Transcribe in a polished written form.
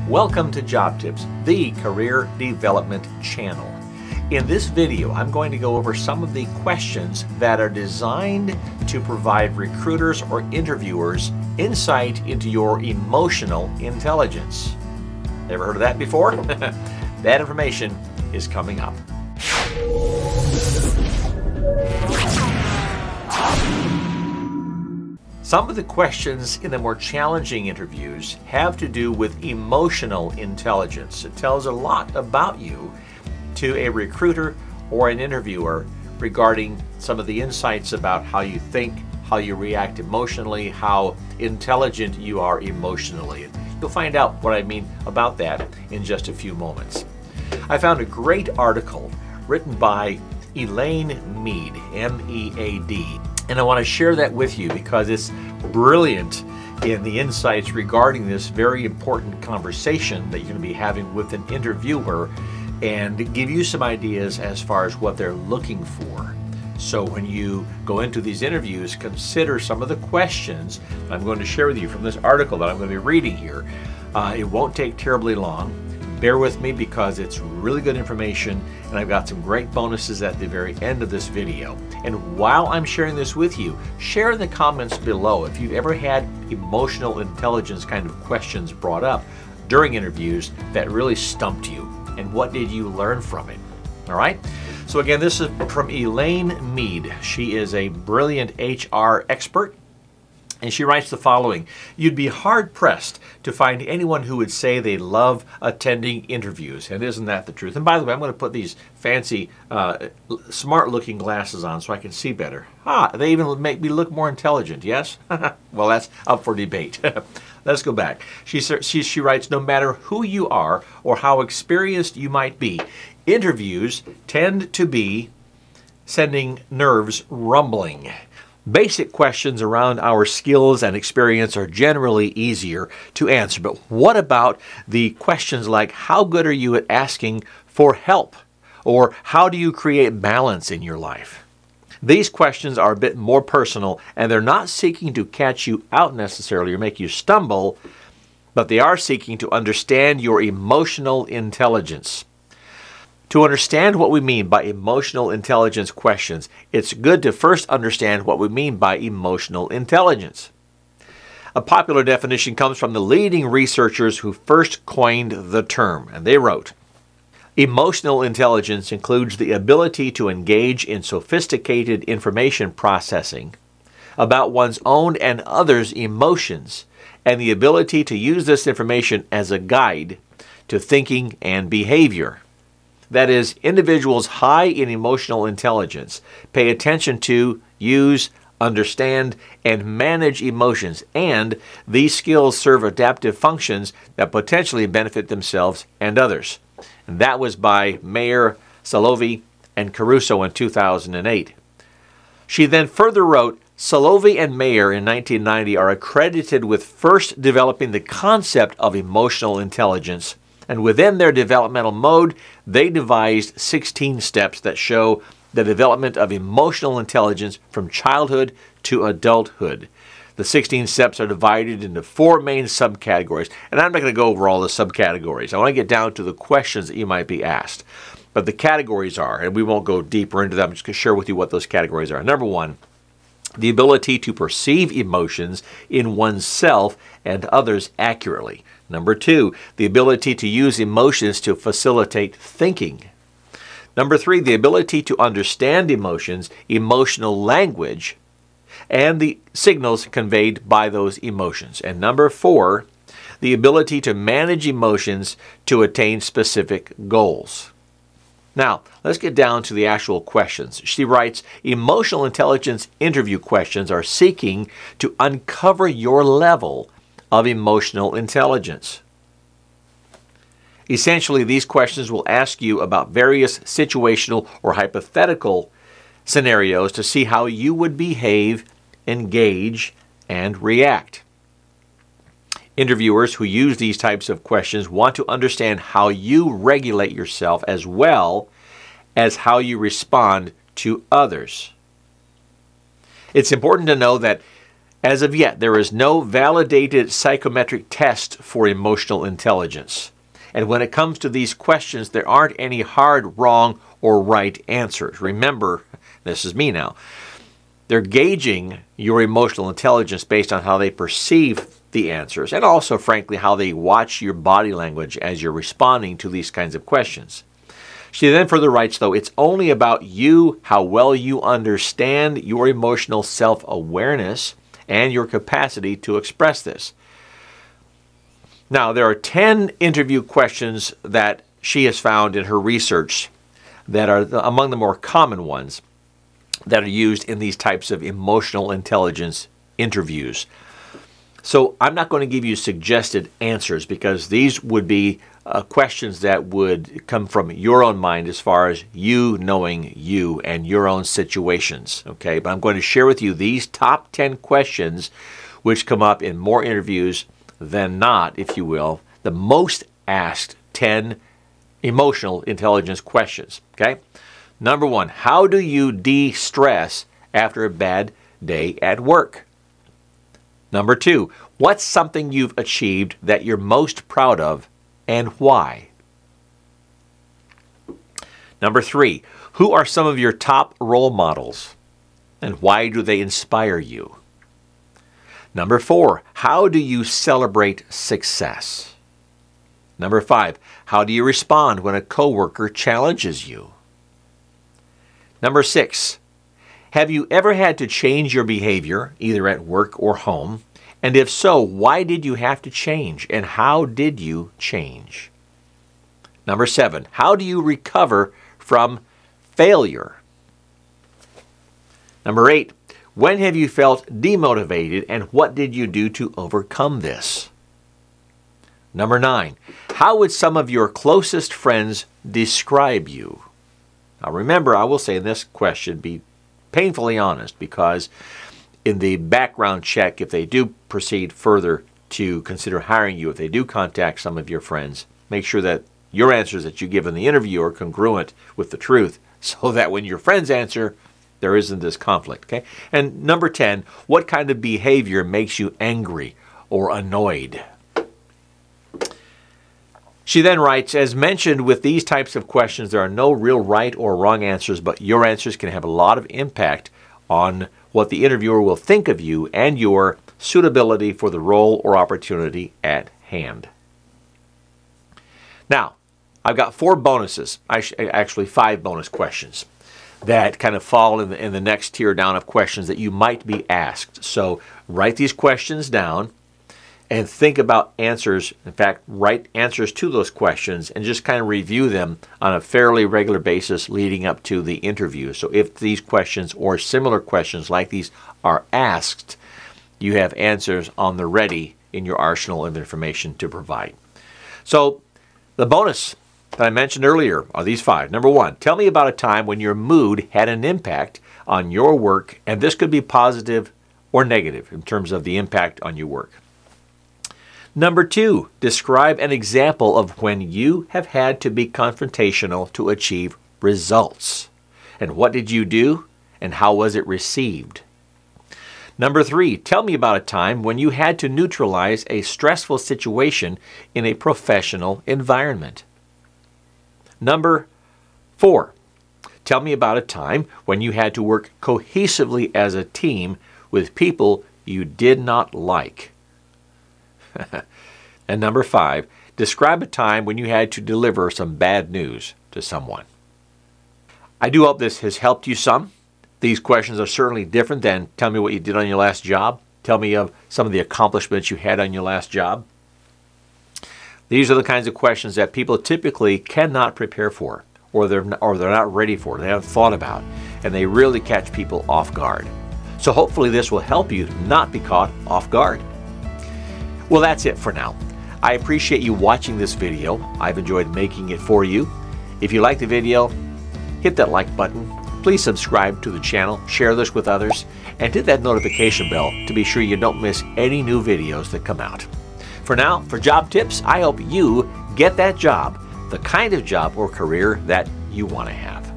Welcome to Job Tips, the career development channel. In this video, I'm going to go over some of the questions that are designed to provide recruiters or interviewers insight into your emotional intelligence. Ever heard of that before? That information is coming up. Some of the questions in the more challenging interviews have to do with emotional intelligence. It tells a lot about you to a recruiter or an interviewer regarding some of the insights about how you think, how you react emotionally, how intelligent you are emotionally. You'll find out what I mean about that in just a few moments. I found a great article written by Elaine Mead, M-E-A-D. And I want to share that with you because it's brilliant in the insights regarding this very important conversation that you're going to be having with an interviewer and give you some ideas as far as what they're looking for. So when you go into these interviews, consider some of the questions I'm going to share with you from this article that I'm going to be reading here. It won't take terribly long. Bear with me because it's really good information, and I've got some great bonuses at the very end of this video. And while I'm sharing this with you, share in the comments below if you've ever had emotional intelligence kind of questions brought up during interviews that really stumped you, and what did you learn from it? All right? So again, this is from Elaine Mead. She is a brilliant HR expert. And she writes the following: you'd be hard-pressed to find anyone who would say they love attending interviews. And isn't that the truth? And by the way, I'm going to put these fancy, smart-looking glasses on so I can see better. They even make me look more intelligent, yes? Well, that's up for debate. Let's go back. She writes, no matter who you are or how experienced you might be, interviews tend to be sending nerves rumbling. Basic questions around our skills and experience are generally easier to answer, but what about the questions like, how good are you at asking for help? Or how do you create balance in your life? These questions are a bit more personal, and they're not seeking to catch you out necessarily or make you stumble, but they are seeking to understand your emotional intelligence. To understand what we mean by emotional intelligence questions, it's good to first understand what we mean by emotional intelligence. A popular definition comes from the leading researchers who first coined the term, and they wrote, emotional intelligence includes the ability to engage in sophisticated information processing about one's own and others' emotions, and the ability to use this information as a guide to thinking and behavior. That is, individuals high in emotional intelligence pay attention to, use, understand, and manage emotions, and these skills serve adaptive functions that potentially benefit themselves and others. And that was by Mayer, Salovey, and Caruso in 2008. She then further wrote, Salovey and Mayer in 1990 are accredited with first developing the concept of emotional intelligence. And within their developmental mode, they devised 16 steps that show the development of emotional intelligence from childhood to adulthood. The 16 steps are divided into 4 main subcategories. And I'm not going to go over all the subcategories. I want to get down to the questions that you might be asked. But the categories are, and we won't go deeper into them, I'm just going to share with you what those categories are. Number 1, the ability to perceive emotions in oneself and others accurately. Number 2, the ability to use emotions to facilitate thinking. Number 3, the ability to understand emotions, emotional language, and the signals conveyed by those emotions. And number 4, the ability to manage emotions to attain specific goals. Now, let's get down to the actual questions. She writes, emotional intelligence interview questions are seeking to uncover your level of emotional intelligence. Essentially, these questions will ask you about various situational or hypothetical scenarios to see how you would behave, engage, and react. Interviewers who use these types of questions want to understand how you regulate yourself as well as how you respond to others. It's important to know that As of yet, there is no validated psychometric test for emotional intelligence. And when it comes to these questions, there aren't any hard, wrong, or right answers. Remember, this is me now. They're gauging your emotional intelligence based on how they perceive the answers, and also, frankly, how they watch your body language as you're responding to these kinds of questions. She then further writes, though, it's only about you, how well you understand your emotional self-awareness and your capacity to express this. Now, there are 10 interview questions that she has found in her research that are among the more common ones that are used in these types of emotional intelligence interviews. So I'm not going to give you suggested answers because these would be questions that would come from your own mind as far as you knowing you and your own situations. Okay, but I'm going to share with you these top 10 questions which come up in more interviews than not, if you will, the most asked 10 emotional intelligence questions. Okay, number 1, how do you de-stress after a bad day at work? Number 2, what's something you've achieved that you're most proud of and why? Number 3, who are some of your top role models and why do they inspire you? Number 4, how do you celebrate success? Number 5, how do you respond when a coworker challenges you? Number 6, have you ever had to change your behavior, either at work or home? And if so, why did you have to change, and how did you change? Number 7, how do you recover from failure? Number 8, when have you felt demotivated, and what did you do to overcome this? Number 9, how would some of your closest friends describe you? Now remember, I will say in this question, be painfully honest, because in the background check, if they do proceed further to consider hiring you, if they do contact some of your friends, make sure that your answers that you give in the interview are congruent with the truth so that when your friends answer, there isn't this conflict. Okay? And number 10, what kind of behavior makes you angry or annoyed? She then writes, as mentioned with these types of questions, there are no real right or wrong answers, but your answers can have a lot of impact on what the interviewer will think of you and your suitability for the role or opportunity at hand. Now, I've got 4 bonuses, actually 5 bonus questions that kind of fall in the next tier down of questions that you might be asked. So write these questions down and think about answers. In fact, write answers to those questions and just kind of review them on a fairly regular basis leading up to the interview. So if these questions or similar questions like these are asked, you have answers on the ready in your arsenal of information to provide. So the bonus that I mentioned earlier are these 5. Number 1, tell me about a time when your mood had an impact on your work, and this could be positive or negative in terms of the impact on your work. Number 2, describe an example of when you have had to be confrontational to achieve results. And what did you do, and how was it received? Number 3, tell me about a time when you had to neutralize a stressful situation in a professional environment. Number 4, tell me about a time when you had to work cohesively as a team with people you did not like. And number 5, describe a time when you had to deliver some bad news to someone. I do hope this has helped you some. These questions are certainly different than tell me what you did on your last job. Tell me of some of the accomplishments you had on your last job. These are the kinds of questions that people typically cannot prepare for, or they're not ready for, they haven't thought about, and they really catch people off guard. So hopefully this will help you not be caught off guard. Well, that's it for now. I appreciate you watching this video. I've enjoyed making it for you. If you like the video, hit that like button. Please subscribe to the channel, share this with others, and hit that notification bell to be sure you don't miss any new videos that come out. For now, for job tips, I hope you get that job, the kind of job or career that you want to have.